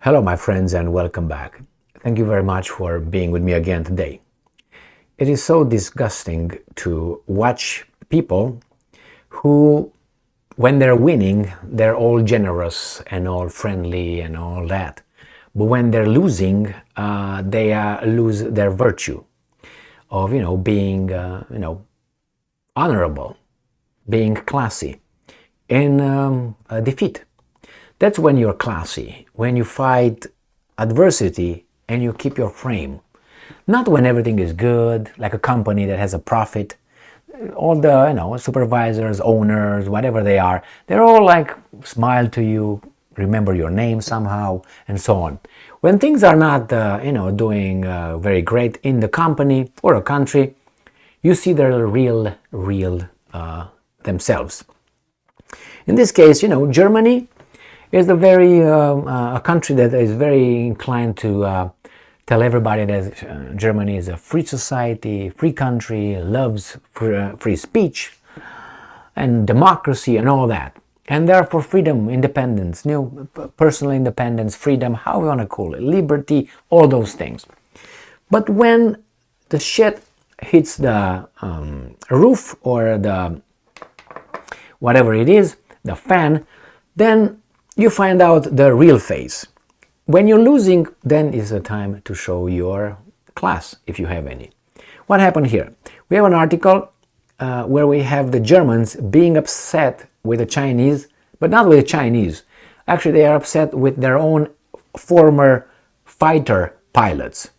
Hello, my friends, and welcome back. Thank you very much for being with me again today. It is so disgusting to watch people who, when they're winning, they're all generous and all friendly and all that. But when they're losing, they lose their virtue of, being, honorable, being classy in a defeat. That's when you're classy, when you fight adversity and you keep your frame. Not when everything is good, like a company that has a profit. All the, supervisors, owners, whatever they are, they're all like smile to you, remember your name somehow, and so on. When things are not, doing very great in the company or a country, you see their real themselves. In this case, Germany is a country that is very inclined to tell everybody that Germany is a free society, free country, loves free speech and democracy and all that. And therefore freedom, independence, personal independence, freedom, how you want to call it, liberty, all those things. But when the shit hits the roof or the whatever it is, the fan, then you find out the real face. When you're losing, then is the time to show your class, if you have any. What happened here? We have an article where we have the Germans being upset with the Chinese, but not with the Chinese. Actually, they are upset with their own former fighter pilots.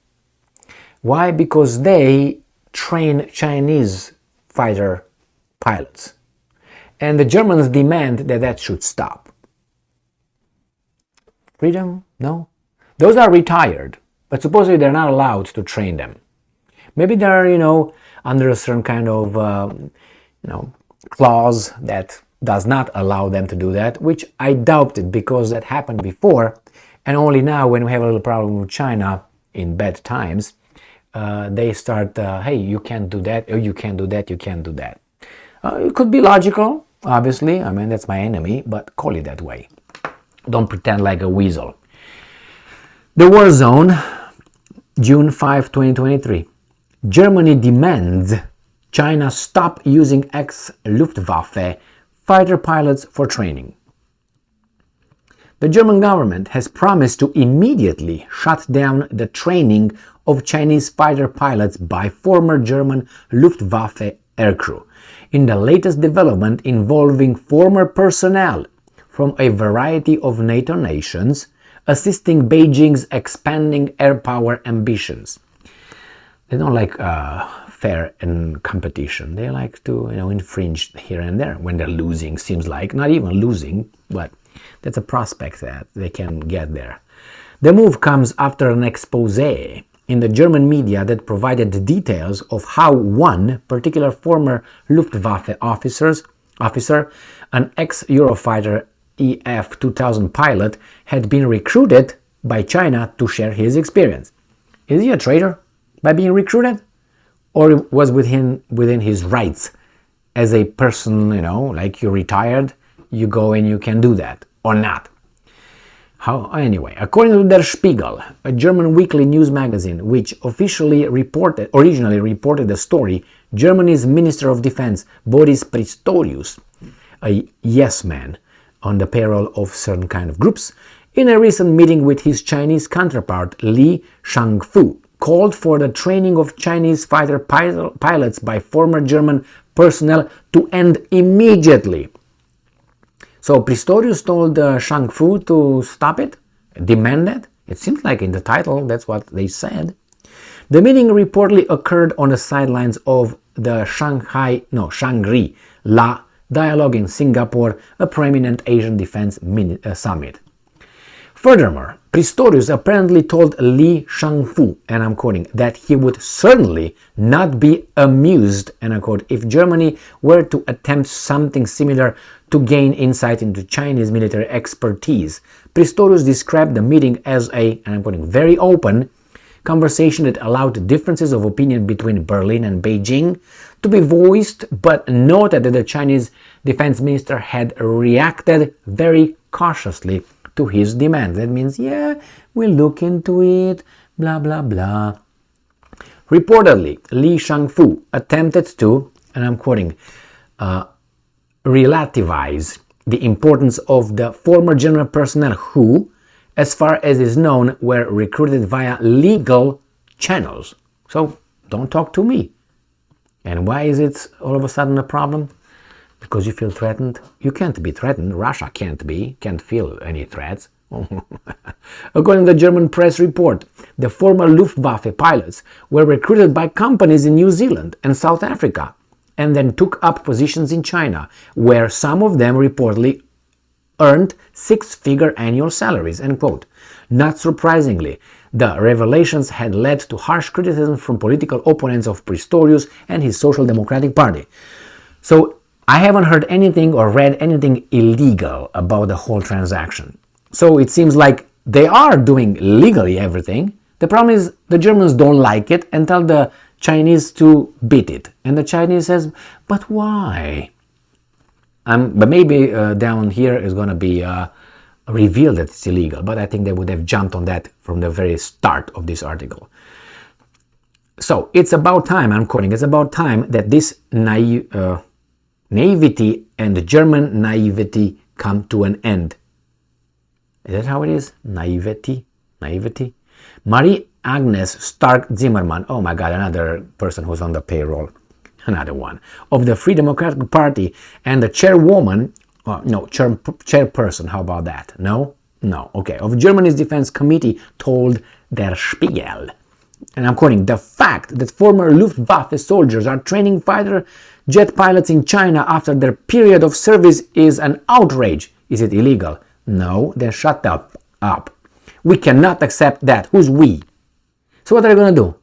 Why? Because they train Chinese fighter pilots. And the Germans demand that that should stop. Freedom? No. Those are retired, but supposedly they're not allowed to train them. Maybe they're, under a certain kind of, clause that does not allow them to do that, which I doubt it because that happened before, and only now when we have a little problem with China in bad times, they start, hey, you can't do that, or you can't do that, you can't do that. It could be logical, obviously. I mean, that's my enemy, but call it that way. Don't pretend like a weasel. The war zone, June 5, 2023. Germany demands China stop using ex-Luftwaffe fighter pilots for training. The German government has promised to immediately shut down the training of Chinese fighter pilots by former German Luftwaffe aircrew, in the latest development involving former personnel from a variety of NATO nations, assisting Beijing's expanding air power ambitions. They don't like fair and competition. They like to, infringe here and there when they're losing, seems like. Not even losing, but that's a prospect that they can get there. The move comes after an expose in the German media that provided details of how one particular former Luftwaffe officer, an ex-Eurofighter EF-2000 pilot, had been recruited by China to share his experience. Is he a traitor by being recruited? Or was within his rights as a person, like you're retired, you go and you can do that, or not? Anyway, according to Der Spiegel, a German weekly news magazine which originally reported the story, Germany's Minister of Defense, Boris Pistorius, a yes man on the payroll of certain kind of groups, in a recent meeting with his Chinese counterpart Li Shangfu, called for the training of Chinese fighter pilots by former German personnel to end immediately. So Pistorius told Shangfu to stop it, demand it. It seems like in the title that's what they said. The meeting reportedly occurred on the sidelines of the Shangri-La dialogue in Singapore, a prominent Asian defense summit. Furthermore, Pistorius apparently told Li Shangfu, and I'm quoting, that he would certainly not be amused, and I quote, if Germany were to attempt something similar to gain insight into Chinese military expertise. Pistorius described the meeting as a, and I'm quoting, very open conversation that allowed differences of opinion between Berlin and Beijing to be voiced, but noted that the Chinese defense minister had reacted very cautiously to his demands. That means, yeah, we'll look into it, blah, blah, blah. Reportedly, Li Shangfu attempted to, and I'm quoting, relativize the importance of the former general personnel who, as far as is known, were recruited via legal channels. So don't talk to me. And why is it all of a sudden a problem? Because you feel threatened? You can't be threatened. Russia can't feel any threats. According to the German press report, the former Luftwaffe pilots were recruited by companies in New Zealand and South Africa and then took up positions in China, where some of them reportedly earned six-figure annual salaries, end quote. Not surprisingly, the revelations had led to harsh criticism from political opponents of Pistorius and his Social Democratic Party. So I haven't heard anything or read anything illegal about the whole transaction. So it seems like they are doing legally everything. The problem is the Germans don't like it and tell the Chinese to beat it. And the Chinese says, but why? But maybe down here is going to be revealed that it's illegal. But I think they would have jumped on that from the very start of this article. So it's about time, I'm quoting, it's about time that this naivety and German naivety come to an end. Is that how it is? Naivety? Marie Agnes Stark-Zimmermann, oh my god, another person who's on the payroll, another one, of the Free Democratic Party and the chairwoman, chairperson, how about that? No, okay, of Germany's Defense Committee told Der Spiegel, and I'm quoting, the fact that former Luftwaffe soldiers are training fighter jet pilots in China after their period of service is an outrage. Is it illegal? No, then shut up. We cannot accept that. Who's we? So what are you going to do?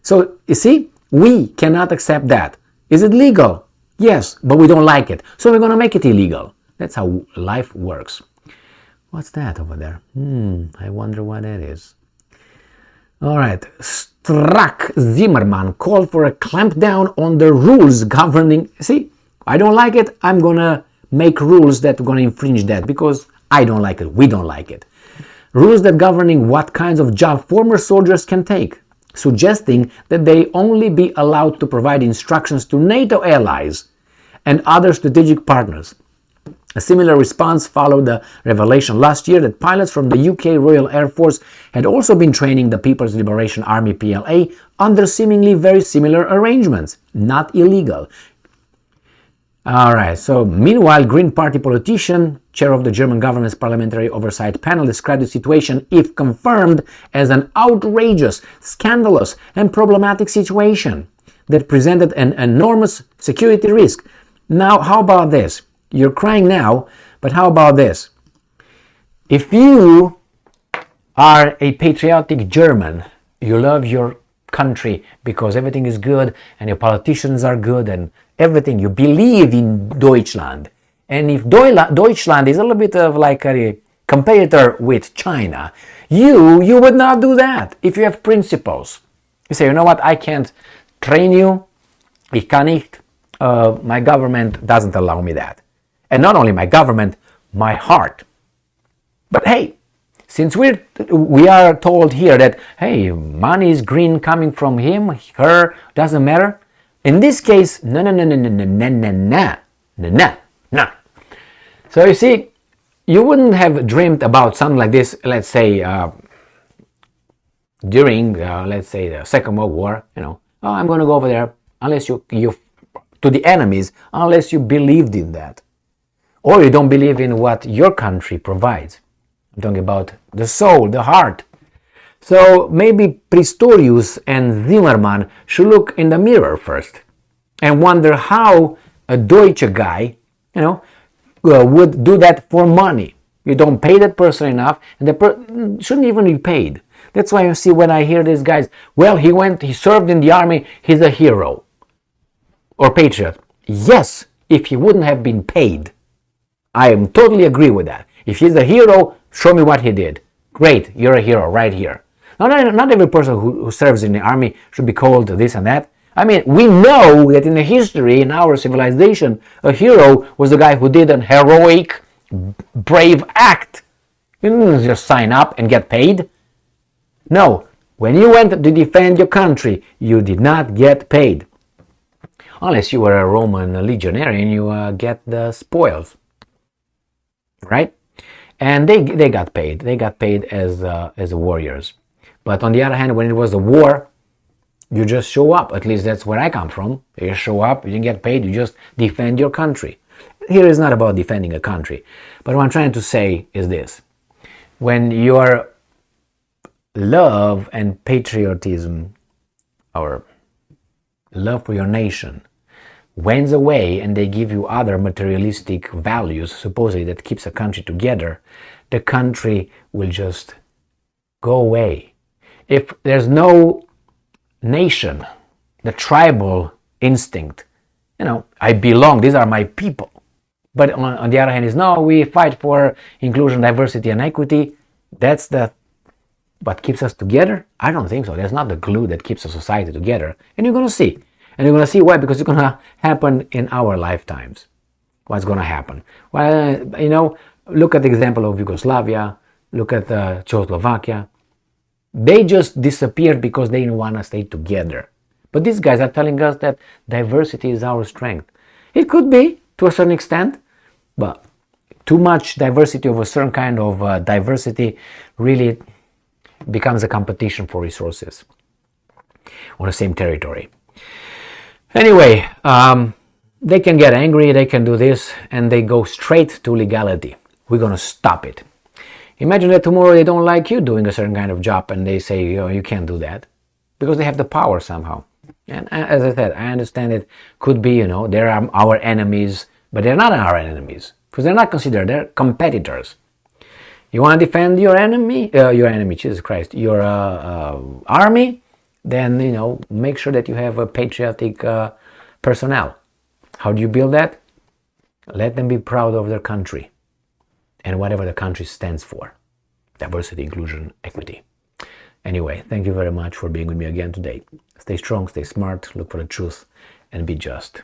So, you see, we cannot accept that. Is it legal? Yes, but we don't like it. So we're going to make it illegal. That's how life works. What's that over there? I wonder what that is. All right. Strack-Zimmermann called for a clampdown on the rules governing... See, I don't like it. I'm going to make rules that are going to infringe that because I don't like it. We don't like it. Rules that governing what kinds of job former soldiers can take, suggesting that they only be allowed to provide instructions to NATO allies and other strategic partners. A similar response followed the revelation last year that pilots from the UK Royal Air Force had also been training the People's Liberation Army PLA under seemingly very similar arrangements, not illegal. Alright, so meanwhile, Green Party politician, chair of the German government's parliamentary oversight panel, described the situation, if confirmed, as an outrageous, scandalous, and problematic situation that presented an enormous security risk. Now, how about this? You're crying now, but how about this? If you are a patriotic German, you love your country because everything is good and your politicians are good and everything, you believe in Deutschland. And if Deutschland is a little bit of like a competitor with China, you would not do that if you have principles. You say, you know what, I can't train you, ich kann nicht, my government doesn't allow me that. And not only my government, my heart. But hey, since we are told here that, hey, money is green coming from him, her, doesn't matter. In this case, no. So you see, you wouldn't have dreamed about something like this, let's say, during, let's say, the Second World War, oh, I'm going to go over there, unless you to the enemies, unless you believed in that. Or you don't believe in what your country provides. I'm talking about the soul, the heart. So maybe Pistorius and Zimmermann should look in the mirror first and wonder how a Deutsche guy, would do that for money. You don't pay that person enough, and the shouldn't even be paid. That's why you see when I hear these guys, well, he served in the army, he's a hero or patriot. Yes, if he wouldn't have been paid. I am totally agree with that. If he's a hero, show me what he did. Great, you're a hero right here. Not every person who serves in the army should be called this and that. I mean, we know that in the history, in our civilization, a hero was the guy who did an heroic brave act. You didn't just sign up and get paid. No, when you went to defend your country, you did not get paid. Unless you were a Roman legionary and you get the spoils, right? And they got paid. They got paid as warriors. But on the other hand, when it was a war, you just show up. At least that's where I come from. You show up, you didn't get paid, you just defend your country. Here is not about defending a country. But what I'm trying to say is this. When your love and patriotism, or love for your nation, wanes away and they give you other materialistic values, supposedly that keeps a country together, the country will just go away. If there's no nation, the tribal instinct, I belong, these are my people. But on the other hand is, no, we fight for inclusion, diversity, and equity. That's what keeps us together? I don't think so. That's not the glue that keeps a society together. And you're going to see. And you're going to see why, because it's going to happen in our lifetimes. What's going to happen? Well, look at the example of Yugoslavia, look at Czechoslovakia. They just disappeared because they didn't want to stay together. But these guys are telling us that diversity is our strength. It could be, to a certain extent, but too much diversity of a certain kind of diversity really becomes a competition for resources on the same territory. Anyway, they can get angry, they can do this, and they go straight to legality. We're going to stop it. Imagine that tomorrow they don't like you doing a certain kind of job and they say, you can't do that, because they have the power somehow. And as I said, I understand it could be, they're our enemies, but they're not our enemies, because they're not considered, they're competitors. You want to defend your enemy, Jesus Christ, your army, then, make sure that you have a patriotic personnel. How do you build that? Let them be proud of their country and whatever the country stands for. Diversity, inclusion, equity. Anyway, thank you very much for being with me again today. Stay strong, stay smart, look for the truth, and be just.